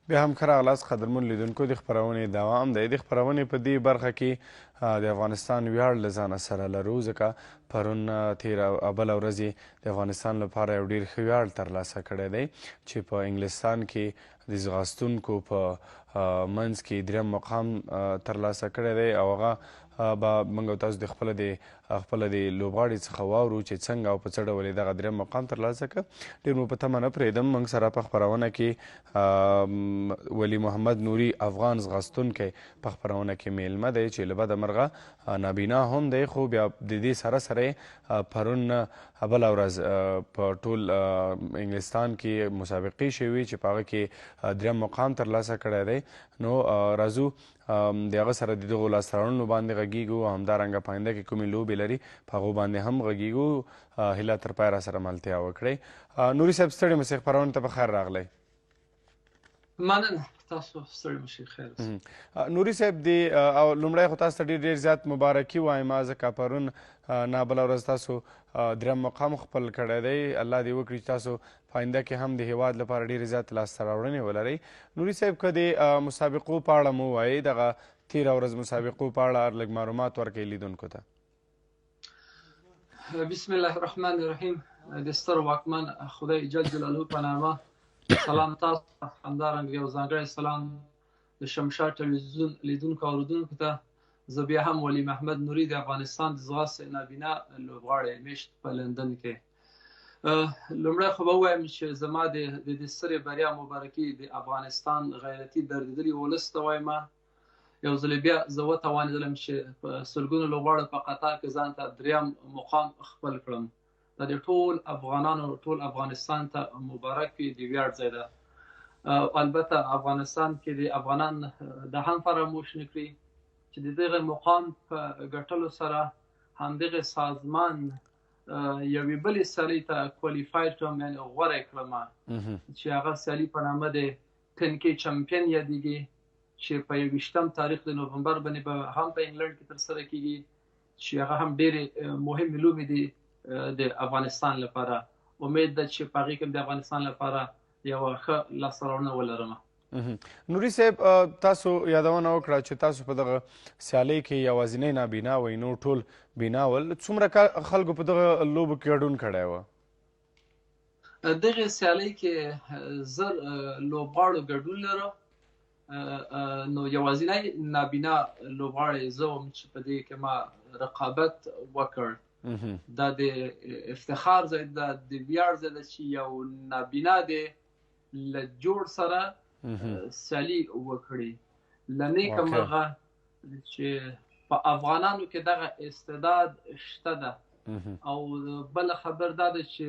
بیا هم ښه راغلاست قدرمن لیدونکو د خپرونې دوام دی. د خپرونې په دې برخه کې د افغانستان ویاړ له ځانه سره لرو، ځکه پرون تېره بله ورځ یې د افغانستان لپاره یو ډېر ښه ویاړ ترلاسه کړی دی چې په انګلستان کې د ځغاستونکو په منځ کې دریم مقام ترلاسه کړی دی، او هغه به موږ او تاسو د خپله د لوبغاړي څخه واورو چې څنګه او په څه ډول یې دغه دریم مقام ترلاسه کړه. ډېر مو په تمه نه پرېږدم، موږ سره په خپرونه کې ولی محمد نوري افغان ځغاستونکی په خپرونه کې میلمه دی چې له بده مرغه نابینا هم دی، خو بیا د دې سره سره یې پرون بله ورځ په ټول انګلستان کې مسابقې شوي چې په هغه کې دریم مقام ترلاسه کړی دی. نو راځو د هغه سره د دغو لاسته راوړنو باندې غږیږو، او همدارنګه په آینده کې کومې لوبې لري په هغو باندې هم غږیږو. هیله تر پای را سره ملتیا وکړئ. نوري صاحب ستړي مسئ، خپرونې ته په خیر راغلی. مننه، تاسو ستړي مشئ، خیر اوسئ. نوري صاحب لومړی خو تاسو ته ډېر زیات مبارکي وایم، ځکه پرون بله ورځ تاسو دریم مقام خپل کړی دی. الله دې وکړي چې تاسو په آینده کې هم د هیواد لپاره ډېرې زیات لاسته راوړنې ولرئ. نوري صاحب که د مسابقو په اړه مو ووایئ، دغه تېره ورځ مسابقو په اړه لږ معلومات ورکړئ لیدونکو ته. بسم الله الرحمن الرحیم. د ستر واکمن خدای جل جلاله په نامه سلام تاسو ته، همدارنګه یو ځانګړی سلام د شمشاد ټلویزیون لیدونکو او اورېدونکو ته. زه بیا هم ولی محمد نوري د افغانستان د ځغاستې نابینا لوبغاړی میشت په لندن کې. لومړی خو به ووایم چې زما د دې سترې بریا مبارکي د افغانستان غیرتي دردېدلي ولس ته وایم. یو ځل بیا زه وتوانېدلم چې په سلګونو لوبغاړو په قطار کې ځان ته دریم مقام خپل کړم. دا د ټول افغانانو ټول افغانستان ته مبارک وي، د ویاړ ځای ده. البته افغانستان کې د افغانان دا هم فراموش نه کړي چې د دغه مقام په ګټلو سره همدغه سازمان یوې بلې سیالۍ ته کوالیفاید کړم، یعنې غوره یې کړم، چې هغه سیالي په نامه د تنکي چمپین یادېږي، چې په 21 تاریخ د نومبر باندې به هم په انګلند کې ترسره کېږي، چې هغه هم ډېرې مهمې لوبې دي د افغانستان لپاره. امید ده چې په هغې کې د افغانستان لپاره یوه ښه لاسته راوړنه ولرم. نوري صاحب تاسو یادونه وکړه چې تاسو په دغه سیالۍ کې یوازینی نابینا وئ، نور ټول بینا ول. څومره خلکو په دغه لوبو کې ګډون کړی و؟ دغې سیالۍ کې 1000 لوبغاړو ګډون لرو. نو یوازینی نابینا لوبغاړی زه وم چې په دې کې ما رقابت وکړ. دا د افتخار ځای ده، د ویاړ ځای ده چې یو نابینا دی له جوړ سره سیالي وکړي. له نیکه مرغه چې په افغانانو کې دغه استعداد شته ده. او بله خبر دا ده چې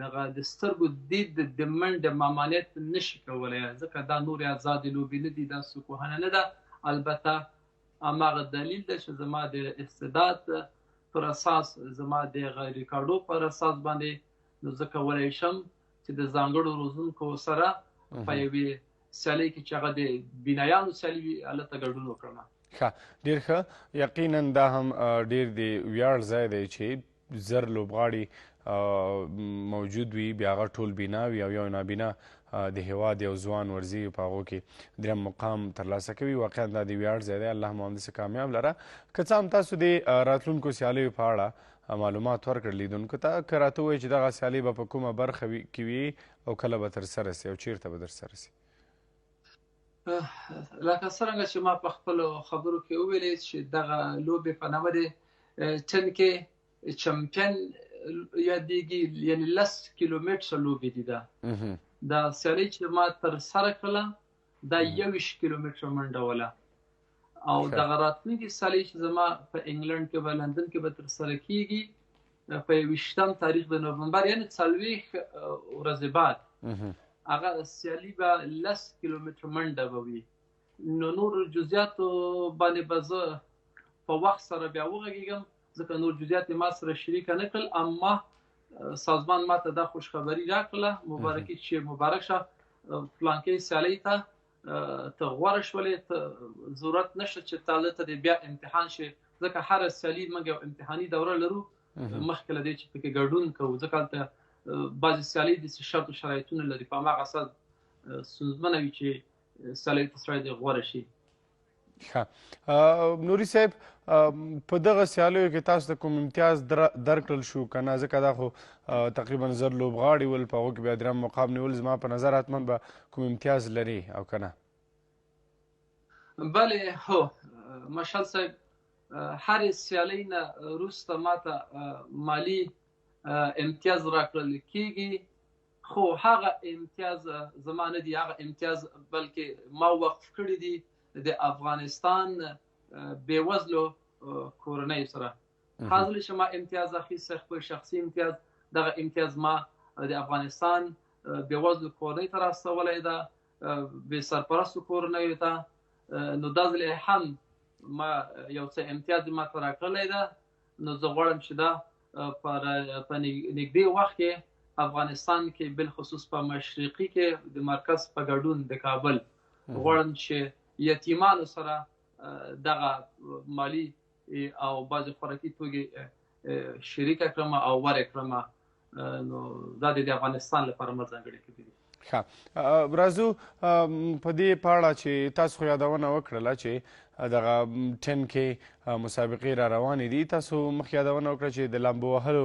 دغه د سترګو دید د منډې ممانعت نشي کولی، ځکه دا نورې ازادې لوبې نه دي، دا څوک وهنه نه ده. البته هماغه دلیل ده چې زما د استعداد پر اساس، زما د ریکارډو پر اساس باندې، نو زه کولی شم چې د ځانګړو روزونکو سره په یوې سیالۍ کې چې هغه د بینایانو سیالي وي هلته ګډون وکړم. ښه، ډېر ښه. یقینا دا هم ډېر د ویاړ ځای دی چې 1000 لوبغاړي موجود وي، بیا هغه ټول بینا وي او یو نابینا د هیواد یو ځوان ورزي په هغو کې دریم مقام ترلاسه کوي. واقعا دا د ویاړ ځای دی. الله مو همداسې کامیاب لره. که څه هم تاسو د راتلونکو سیالیو په اړه معلومات ورکړل لیدونکو ته، که راته ووایئ چې دغه سیالۍ به په کومه برخه کې وي او کله به ترسره سي او چیرته به ترسره سي؟ لکه څرنګه چې ما په خپلو خبرو کې وویلې چې دغه لوبې په نامه د ټنکې چمپین یادېږي، یعنې 10 کیلومتره لوبې دي. دا سیالۍ چې ما ترسره کړله دا 21 کیلومتره منډه وله. او دغه راتلونکې سیالۍ چې زما په انګلند کې به لندن کې به ترسره کېږي په 21 تاریخ د نومبر، یعنې 40 ورځې بعد، هغه سیالي به 10 کیلومتره منډه به وي. نو نور جزئیاتو باندې به زه په وخت سره بیا وغږېږم، ځکه نور جزئیات ما سره شریکه نه کړل. اما سازمان ما ته دا خوشخبري راکړله، مبارکي چې مبارک شه، فلانکې سیالۍ ته ته غوره شولې، ته ضرورت نشته چې تا دلته د بیا امتحان شي، ځکه هره سیالي موږ یو امتحاني دوره لرو مخکې له دې چې پکې ګډون کوو، ځکه هلته بعضې سیالۍ داسې شرط و شرایطونه لري، په هماغه اساس ستونزمنه وي چې سیالۍ ته سړی د غوره شي. ښه نوري صاحب په دغه سیالیو کې تاسو ته کوم امتیاز درکړل شو که نه ځکه دا خو تقریبا زر لوبغاړي ول په هغو کې بیا درېیم مقام نیول زما په نظر حتما به کوم امتیاز لري او که نه؟ بله هو مشال صاحب هرې سیالۍ نه وروسته ماته مالي امتیاز راکړل کېږي، خو هغه امتیاز زما نه دی، هغه امتیاز بلکې ما وقف کړي دي د افغانستان بېوزلو کورنیو سره. هغه ځل چې ما امتیاز اخیستی خپل شخصي امتیاز، دغه امتیاز ما د افغانستان بېوزلو کورنیو ته راستولی ده، بې سرپرستو کورنیو ته. نو دا ځل هم ما یو څه امتیاز ماته راکړلی ده. نو زه غواړم چې دا په نږدې وخت کې افغانستان کې بالخصوص په مشرقي کې د مرکز په ګډون د کابل غواړم چې یتیمانو سره دغه مالی او بعضې خوراکي توکي شریکه کړم او ورکړم. نو دا د افغانستان لپاره ما ځانګړې کړي دي. ښه راځو په دې پاړه چې تاسو خو یادونه وکړله چې دغه 10 کې مسابقې را روانې دي، تاسو مخکې یادونه وکړه چې د لامبو وهلو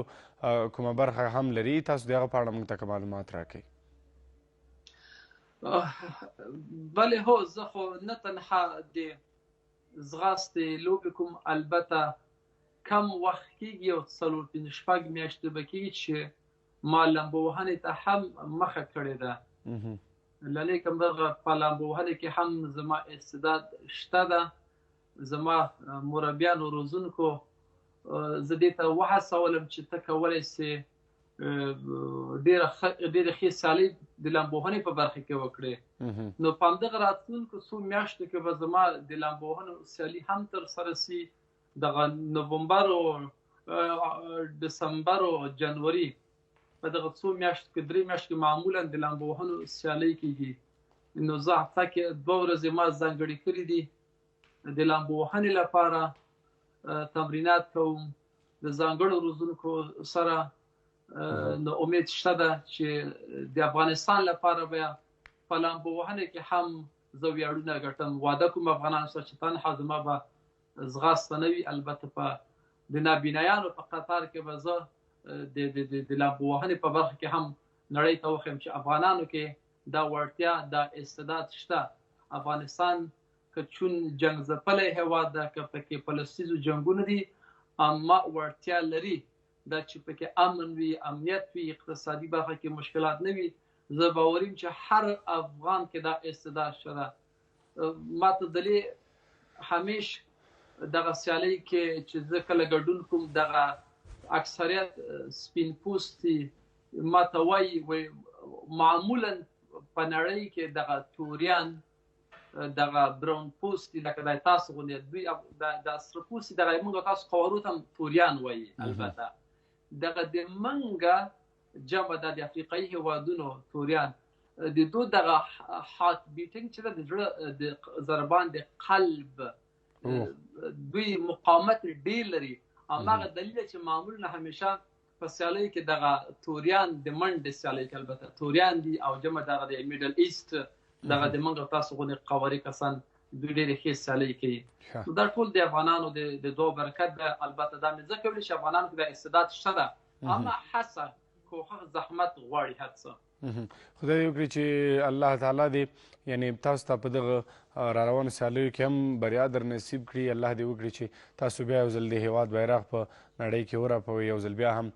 کومه برخه هم لري، تاسو د هغه په اړه موږ ته معلومات راکړئ. بله هو زه خو نه تنها د ځغاستې لوبې کوم، البته کم وخت کېږي، یو 4-5 میاشتې به کېږي چې ما لامبو وهنې ته هم مخه کړې ده. لنیکم دغه په لامبو وهنې کې هم زما استعداد شته ده. زما مربیانو روزونکو زه دې ته وهڅولم چې ته کولی سې ډېرې ښې سیالۍ د لامبو وهنې په برخه کې وکړې. نو په همدغه راتلونکو څو میاشتو کې به زما د لامبو وهنو سیالي هم ترسره سي. دغه نومبر او دسمبر او جنوري په دغه څو میاشتو کې 3 میاشتې کې معمولا د لامبو وهنو سیالۍ کېږي. نو زه هفته کې 2 ورځې ما ځانګړې کړي دي د لامبو وهنې لپاره. تمرینات کوم د ځانګړو روزونکو سره. نو امید شته ده چې د افغانستان لپاره بیا په لامبو وهنې کې هم زه ویاړونه ګټم. واده کوم افغانانو سره چې تنها زما به ځغاسته نه وي، البته په د نابینایانو په قطار کې به زه د لامبو وهنې په برخه کې هم نړۍ ته وښیم چې افغانانو کې دا وړتیا، دا استعداد شته. افغانستان که چون جنګ ځپلی هېواد ده، که پکې فلسطیزو جنګونه دي، اما وړتیا لري دا چې پکې امن وي، امنیت وي، اقتصادي برخه کې مشکلات نه وي. زه باوري یم چې هر افغان کې دا استعداد شته ده. ما ته دلې همیش دغه سیالۍ کې چې زه کله ګډون کوم، دغه اکثریت سپین پوستي ما ته وایي معمولا په نړۍ کې دغه توریان، دغه براون پوستي، لکه د تاسو غوندې دوی د سره پوستي، دغه موږ تاسو قوارو ته هم توریان وایي. البته دغه د منګه جمع د افریقایي هېوادونو توریان، د دو دغه هارت بیټینګ چې ده، د زړه د ضربان د قلب، دوی مقاومت ډېر لري. هماغه دلیل چې معمولا همیشه په سیالۍ کې دغه توریان د منډې سیالۍ کې، البته توریان دي او جمع دغه د میډل ایست، دغه د منګه تاسو غوندې قواري کسان، دوی ډېرې ښې سیالۍ کوي. دا ټول د افغانانو د دعا برکت ده. البته دا مې ځکه ویلي چې افغانانو کې د استعداد شته ده، اما هڅه، کوښښ، زحمت غواړي هڅه. خدای وکړي چې الله تعالی دې یعنې تاسو ته په دغه را روانو سیالیو کې هم بریا در نصیب کړي. الله دې وکړي چې تاسو بیا یو ځل د هېواد بیرغ په نړۍ کې ورپوئ، یو ځل بیا هم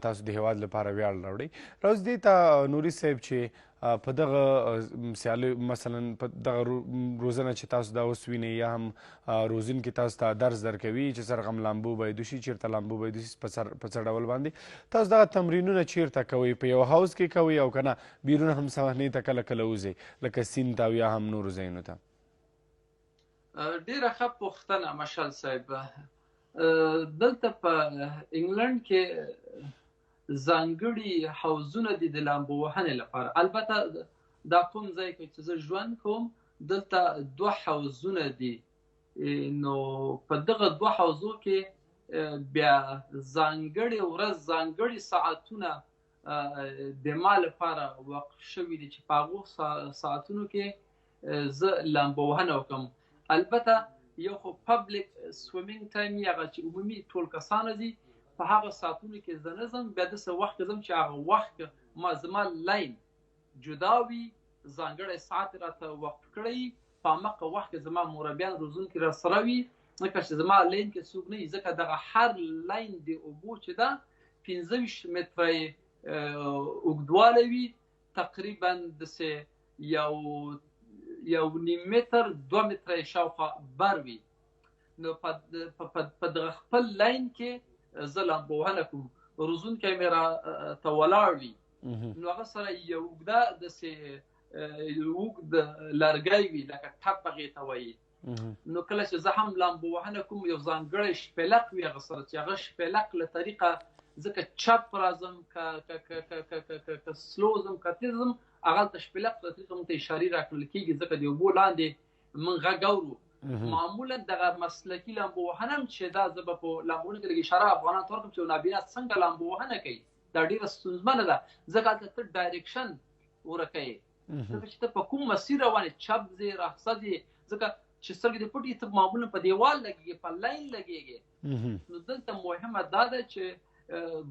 تاسو د هېواد لپاره ویاړ راوړئ. راوځو دې ته نوري صاحب چې په دغه سیالیو مثلا په دغه روزنه چې تاسو دا اوس وینئ، یا هم روزونکي تاسو ته درس درکوي چې څرنګه لامبو باید وشي، چېرته لامبو باید وشي، په څه ډول باندې تاسو دغه تمرینونه چېرته کوئ؟ په یو هاوس کې کوئ او که نه بیرون هم صحنې ته کله کله وځئ، لکه سیند ته او یا هم نورو ځایونو ته؟ ډېره ښه پوښتنه مشال صاحب. دلته په انګلند کې ځانګړي حوضونه دي د لامبو وهنې لپاره. البته دا کوم ځای کې چې زه ژوند کوم، دلته 2 حوضونه دي. نو په دغه 2 حوضو کې بیا ځانګړې ورځ، ځانګړي ساعتونه د ما لپاره وقف شوي دي چې په هغو ساعتونو کې زه لامبووهنه وکړم. البته یو خو پبلیک سویمینګ ټایم یې هغه چې عمومي ټول کسانو دي، په هغه ساعتونو کې زه نه ځم. بیا داسې وخت کې ځم چې هغه وخت زما لاین جدا وي، ځانګړی ساعت راته وقف کړی، په هماغه وخت کې زما مربیان روزونکي راسره وي، ځکه چې زما لاین کې څوک نه وي. ځکه دغه هر لاین د اوبو چې ده 15 متره اوږدوالی وي، تقریبا داسې یو نیم متر 2 متره شاوخوا بر وي. نو په دغه خپل لاین کې زه لامبووهنه کوم. روزونکی مې راته ولاړ وي، نو هغه سره یو اوږده داسې اوږد لرګی وي، لکه ټپ هغې ته وایي. نو کله چې زه هم لامبووهنه کوم، یو ځانګړی شپېلق وي هغه سره، چې هغه شپېلق له طریقه ځکه چپ راځم که سلو ځم که تیز ځم، هغلته شپېلق له طریقه موږ ته اشارې راکړل کېږي، ځکه د اوبو لاندې موږ غږ اورو. معمولا دغه مسلکي لامبووهنه هم چې دا زه به په لامبوونه کې لږ اشاره افغانانو ته ورکړم چې نابینا څنګه لامبووهنه کوي. دا ډېره ستونزمنه ده، ځکه هلته ته ډایرکشن ورکه یې، ځکه چې ته په کوم مسیر روان یې، چپ ځې راښکته ځې، ځکه چې سترګې دې پټې ته معمولا په دیوال لګېږي، په لاین لګېږي. نو دلته مهمه دا ده چې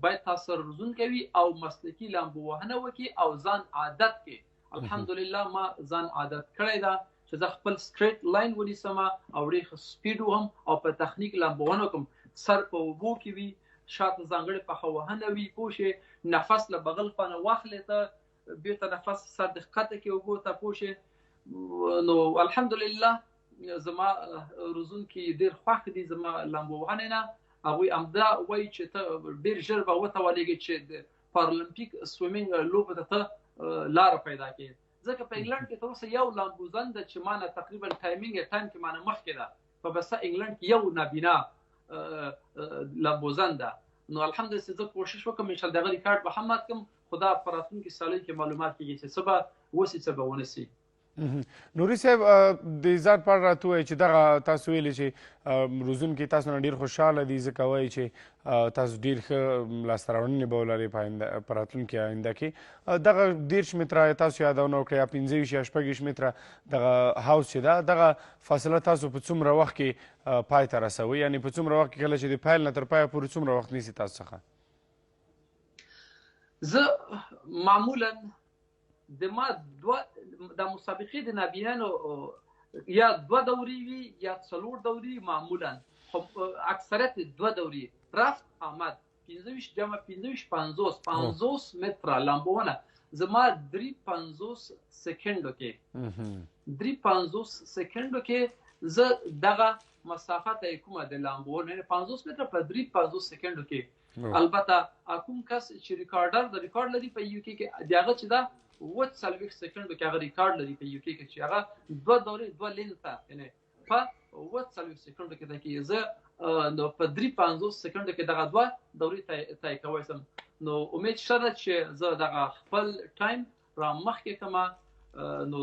باید تاسو سره روزونکی وي او مسلکي لامبووهنه وکړي او ځان عادت کړي. الحمدلله ما ځان عادت کړی ده چې زه خپل سټریټ لاین ونیسم او ډېر سپیډ وهم او په تخنیک لامبووهنه وکړم. سر په اوبو کې وي، شاته ځانګړې پښهوهنه وي، پوه شې، نفس له بغل خوا واخلې ته، بېرته نفس سر د ښکته کې اوبو ته، پوه شې. نو الحمدلله زما روزونکي ډېر خوښ دي زما لامبووهنې نه. هغوی همدا وایي چې ته ډېر ژر به وتوانېږې چې د پارالمپیک سویمینګ لوبو ته ته لاره پیدا کړې. ځکه په انګلند کې تر اوسه یو لامبوزن ده چې ما نه تقریبا ټایمینګ یې ټایم کې ما نه مخکې ده، په بسه انګلند کې یو نابینا لامبوزن ده. نو الحمدلله چې زه کوشش وکړم انشاءالله د هغه ریکارډ به هم مات کړم، خو دا په راتلونکي سالیو کې معلومات کېږي چې څه به وسي څه به ونسي. نوري صاحب د ذات په اړه راته ووایئ چې دغه تاسو ویلي چې روزونکي تاسو نه ډېر خوشحاله دي، ځکه وایي چې تاسو ډېر ښه لاسته راوړنې به ولرئ په راتلونکي آینده کې. دغه 13 متره تاسو یادونه وکړه، یا 15 یا 16 متره دغه هاوس چې ده، دغه فاصله تاسو په څومره وخت کې پای ته رسوئ؟ یعنې په څومره وخت کې کله چې د پیل نه تر پایه پورې څومره وخت نیسي تاسو څخه؟ زه معمولا د ما د مسابقې د نابینانو یا 2 دورې وي یا 4 دورې، معمولا خو اکثریت 2 دورې رفت آمد 15 جمع 15 50 متره لامبوونه زما 3.50 سکندو کې 3.50 سکندو کې زه دغه مسافه ته کومه د لامبوونه 50 متره په 3.50 سکندو کې. البته کوم کس چې ریکارډر د ریکارډ لري په یو کې دغه چې دا 40 سکندو کې هغه ریکارډ لري په یو کې چې هغه 2 دورې 2 لینته، یعنی په 40 سکندو کې د کې زه نو په 3.50 سکندو کې دغه 2 دورې طی کوی سم. نو امید شته چې زه دغه خپل ټایم را مخکې کما. نو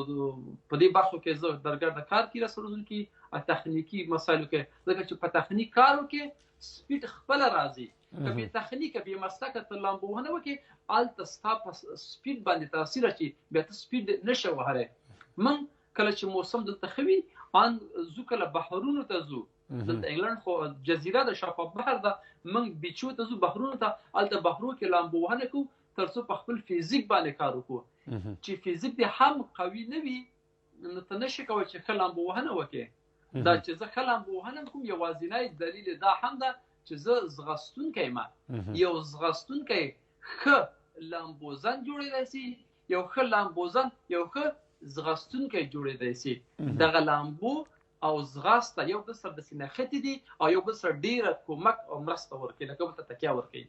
په دې برخو کې زه درګرده کار کې رسولون کې تخنیکی مسایلو کې، ځکه چې په تخنیک کارو کې سپیډ خپل راځي. کبي تخنیک به مسلکه ته لامبوونه وکي الته ستا په سپیډ باندې تاثیر اچي، بیا ته سپیډ نشه وهره. من کله چې موسم دلته خوي ان زو کله بحرونو ته زو، دلته انګلند خو جزیره د شفاف بحر ده، من بیچو ته زو بحرونو ته، الته بحرو کې لامبوونه کو ترڅو په خپل فزیک باندې کار وکړو. چې فزیک دې هم قوي نه وي نو ته نشي کولی چې ښه لامبوونه وکړې. دا چې زه ښه لامبوونه کوم یوازینی دلیل دا هم ده چې زه ځغستونکی یم. یو ځغستونکی ښه لامبوزن جوړېدی سي، یو ښه لامبوزن یو ښه ځغستونکی جوړېدی سي. دغه لامبو او ځغاسته یو بل سره داسې نښتې دي او یو بل سره ډېره کومک او مرسته ورکوي، لکه بل ته تکیه ورکوي.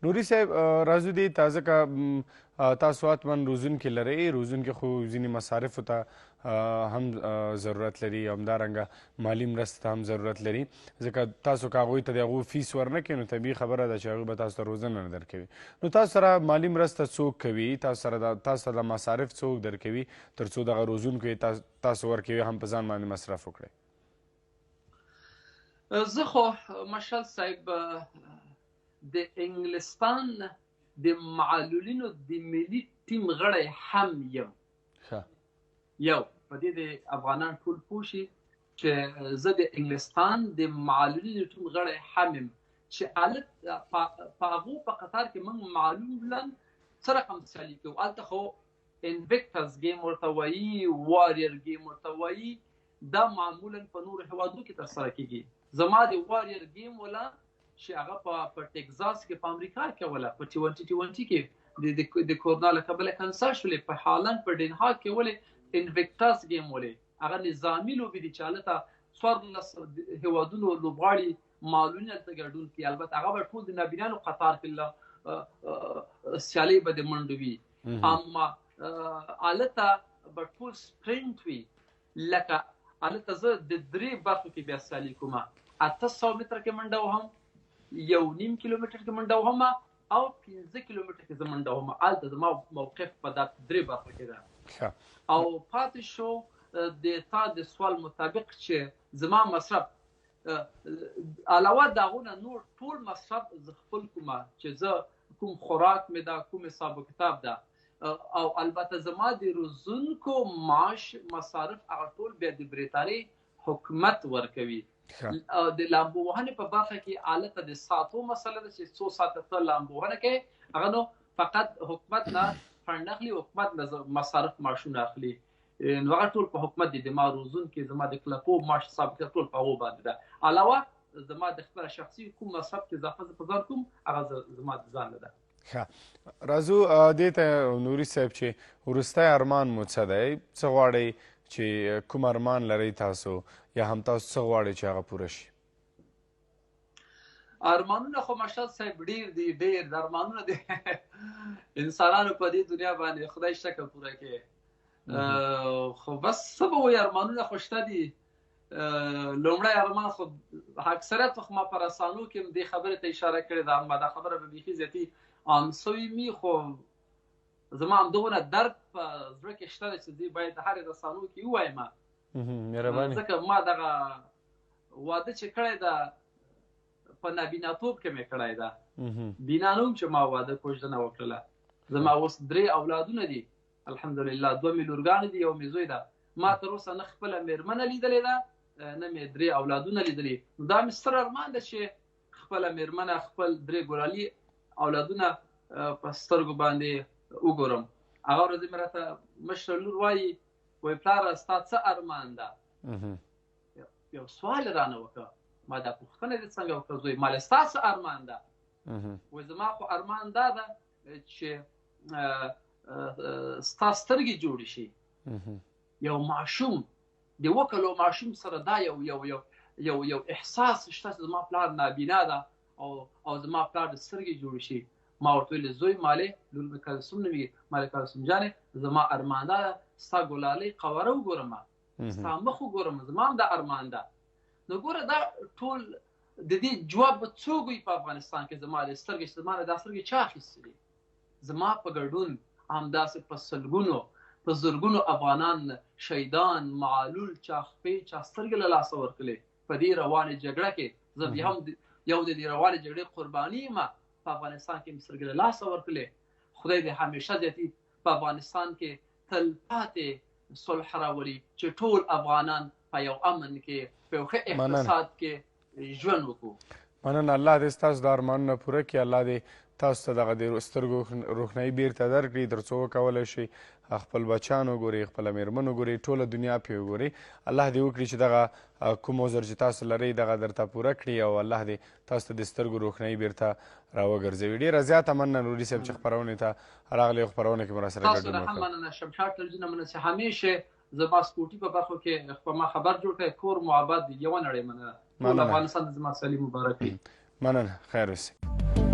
نوري صاحب راځو دې ته، ځکه تاسو حتما روزونکي لرئ، روزونکي خو ځینې مصارفو ته هم ضرورت لري، همدارنګه مالي مرستې ته هم ضرورت لري، ځکه تاسو که هغوی ته د هغو فیس ورنه کړئ نو طبیعي خبره ده چې هغوی به تاسو ته روزنه نه درکوي. نو تاسو سره مالي مرسته څوک کوي؟ تاسو ته د مصارف څوک درکوي تر څو دغه روزونکو تاسو ورکوي هم په ځان باندې مصرف وکړئ؟ زه خو مشال صاحب د انګلستان د معلولینو د ملي ټیم غړی هم یم. یو په دې د افغانان ټول پوه شي چې زه د انګلستان د معلولینو ټیم غړی هم یم، چې هلته په هغو په قطار کې موږ معلولا څه رقم سیالي کوو. هلته خو انویکټس گیم ورته وایي، واریر گیم ورته وایي، دا معمولا په نورو هیوادو کې ترسره کیږي. زما د واریر گیم ولا چې هغه په ټکزاس کې په امریکا کې ولا په ټي20 کې د کورونا له کبله کنسل شولې، په هالند په ډنهاګ کې ولې انویکټس گیم ولې هغه نظامي لوبې دي چې هلته 14 هیوادونو لوبغاړي معلولین هلته ګډون کوي. البته هغه به ټول د نابینانو قطار کې سیالۍ به د منډو وي، اما هلته به ټول سپرینټ وي. لکه هلته زه د 3 برخو کې بیا سیالي کوم، 800 متره کې منډه وهم، 1.5 کیلومتر کې منډه وهم او 15 کیلومتر کې زه منډه وهم. هلته زما موقف په دا 3 برخو کې ده. او پاتې شو د تا د سوال مطابق چې زما مصرف علاوه د هغونه نور ټول مصرف زه خپل کوم، چې زه کوم خوراک مې ده، کوم حساب و کتاب ده، او البته زما د روزونکو معاش مصارف هغه ټول بیا د برېټانیې حکومت ورکوي. د لامبو وهنې په برخه کې هلته د ساعتو مسله ده چې څو ساعته ته لامبو وهنه کوې، هغه نو فقط حکومت نه فنډ اخلي، حکومت نه مصارف معاشونه اخلي. نو هغه ټول په حکومت دي. د ما روزونکي زما د کلکو معاش حساب کتاب ټول په هغو باندې ده. علاوه زما د خپله شخصي کوم مصرف چې اضافه زه په ځان کوم هغه زما د ځان نه ده. راځو دې ته نوري صاحب چې وروستی ارمان مو څه دی؟ څه غواړئ چې کوم ارمان لرئ تاسو، یا هم تاسو څه غواړئ چې هغه پوره شي؟ ارمانونه خو ماشاء صاحب ډېر دي، ډېر د ارمانونه دي انسانانو په دې دنیا باندې خدای شته پوره کړي. خو بس څه به وایي، ارمانونه خو شته دي. لومړی ارمان خو اکثریت وخت ما په رسانو کې دې خبرې ته اشاره کړې ده، اما دا خبره به بیخي زیاتي عام سوي وي، خو زما همدغونه درد په زړه کې شته دی چې زه باید د هرې رسانو کې ووایم. ځکه ما دغه واده چې کړی ده په نابیناتوب کې مې کړی ده، بینا نه وم چې ما واده کوژدنه وکړله. زما اوس 3 اولادونه دي الحمدلله، 2 مې لورګانې دي، 1 مې زوی ده. ما تر اوسه نه خپله مېرمنه لیدلې ده، نه مې 3 اولادونه لیدلي. نو دا مې ستر ارمان ده چې خپله مېرمنه، خپل 3 ګلالي اولادونه په سترګو باندې وګورم. هغه ورځ مې راته مشره لور وایي پلاره ستا څه ارمان ده؟ یو سوال رانه وکړه. ما دا پوښتنه دې څنګه وکړه زوی؟ ما ستا څه ارمان ده؟ وایي زما خو ارمان دا ده چې ستا سترګې جوړې شي. یو ماشوم د 2 کلو ماشوم سره دا یو احساس شته چې زما پلار نابینا ده او زما پلار د سترګې جوړې شي. ما ورته ویلې زوی مالې لور مې کلثوم نومېږي، مالې کلثوم جانې زما ارمان ده ستا ګلالۍ قواره وګورم، ستا مخ وګورم، زما هم دا ارمان ده. نو ګوره دا ټول د دې جواب به څوک وي په افغانستان کې؟ زما د سترګې چې زما نه دا سترګې چا اخیستې دي؟ زما په ګډون همداسې په سلګونو په زرګونو افغانان شهیدان، معلول، چا خپې، چا سترګې له لاسه ورکړلې په دې روانې جګړه کې. زه بیا هم یو د دې روانې جګړې قرباني یم، په افغانستان کې مې سترګې له لاسه ورکړلې. خدای دې همیشه زیاتي په افغانستان کې تل پاتې صلح راولي، چې ټول افغانان په یو امن کې، په یو ښه اقتصاد کې ژوند وکړو. مننه. الله دې ستاسو د ارمانونه پوره کړي. الله دې تاسو ته دغه د سترګو روښنایي بیرته درکړي، تر څو وکولی شئ خپل بچیان وګورئ، خپله مېرمن وګورئ، ټوله دنیا پرې وګورئ. الله دې وکړي چې دغه کوم عذر چې تاسو لرئ دغه درته پوره کړي، او الله دې تاسو ته د سترګو روښنایي بیرته راوګرځوي. ډېره زیاته مننه نوري صاحب چې خپرونې ته راغلئ او خپرونه کې مو راسره ګډون وکړئ. تاسو نه هم مننه شمشاد تلویزیون نه مننه چې همیشه زما سپورټي په برخو کې په ما خبر جوړ کړی. کور مو آباد، یوه نړۍ مننه. ټول افغانستان د زما سالي مبارک وي. مننه. خیر اوسئ.